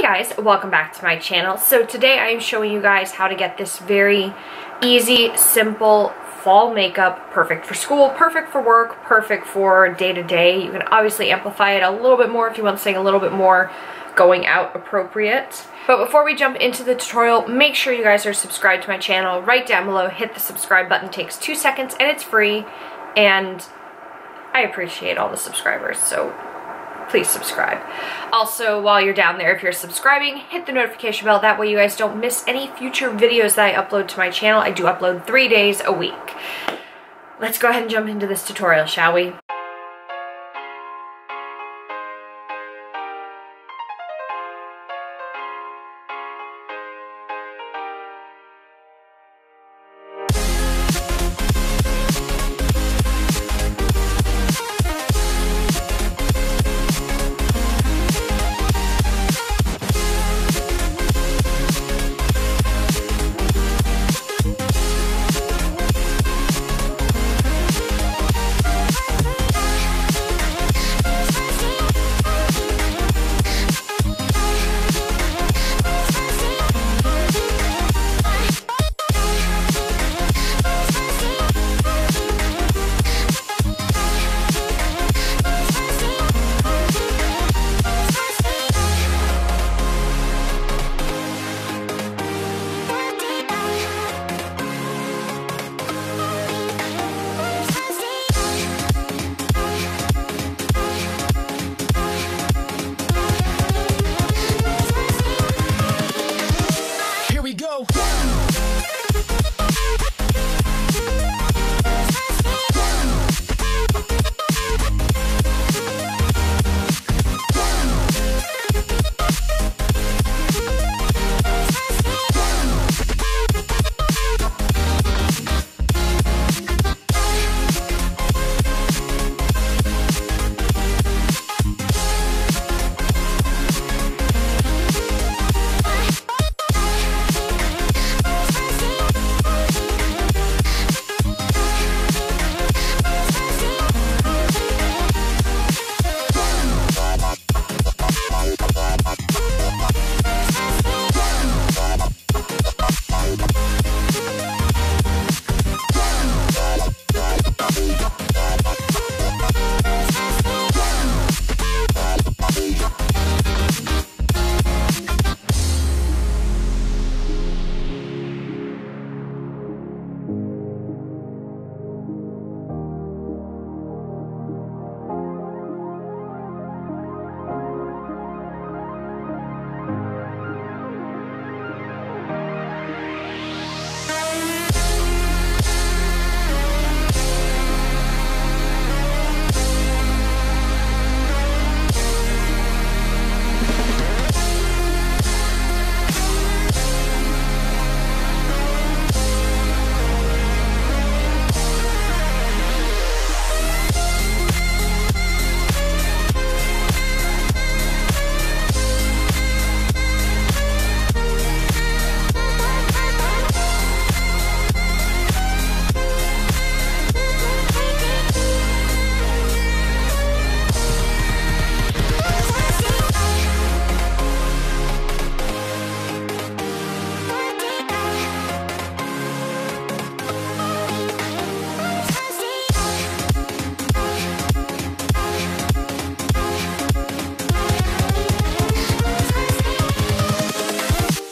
guys, welcome back to my channel. So today I am showing you guys how to get this very easy, simple fall makeup, perfect for school, perfect for work, perfect for day-to-day. You can obviously amplify it a little bit more if you want something a little bit more going out appropriate. But before we jump into the tutorial, make sure you guys are subscribed to my channel. Right down below, hit the subscribe button. It takes 2 seconds and it's free, and I appreciate all the subscribers, so please subscribe. Also, while you're down there, if you're subscribing, hit the notification bell. That way you guys don't miss any future videos that I upload to my channel. I do upload 3 days a week. Let's go ahead and jump into this tutorial, shall we?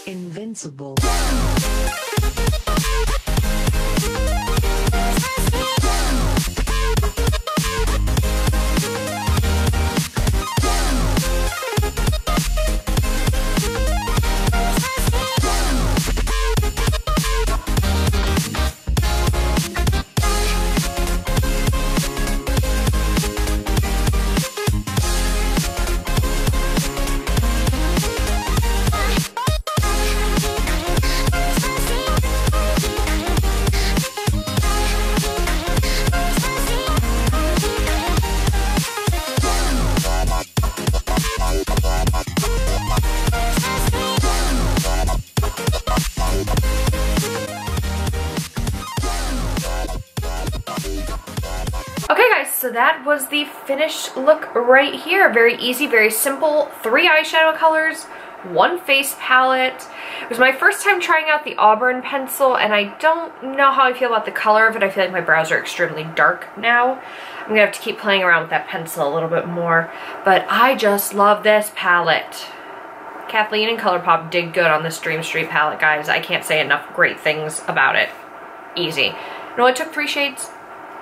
Invincible. So that was the finished look right here. Very easy, very simple. 3 eyeshadow colors, one face palette. It was my first time trying out the Auburn pencil, and I don't know how I feel about the color of it. I feel like my brows are extremely dark now. I'm gonna have to keep playing around with that pencil a little bit more, but I just love this palette. Kathleen and ColourPop did good on this Dream Street palette, guys. I can't say enough great things about it. Easy. It only took 3 shades.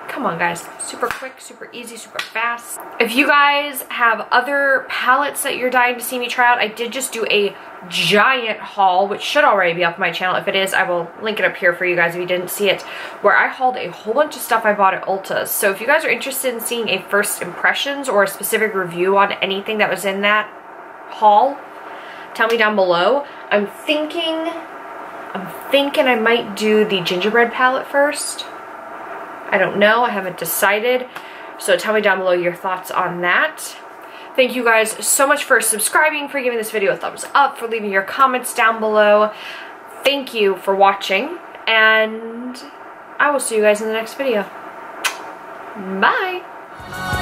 Come on, guys. Super quick, super easy, super fast. If you guys have other palettes that you're dying to see me try out, I did just do a giant haul, which should already be up on my channel. If it is, I will link it up here for you guys if you didn't see it, where I hauled a whole bunch of stuff I bought at Ulta's. So if you guys are interested in seeing a first impressions or a specific review on anything that was in that haul, tell me down below. I'm thinking I might do the gingerbread palette first. I don't know, I haven't decided. So tell me down below your thoughts on that. Thank you guys so much for subscribing, for giving this video a thumbs up, for leaving your comments down below. Thank you for watching, and I will see you guys in the next video. Bye!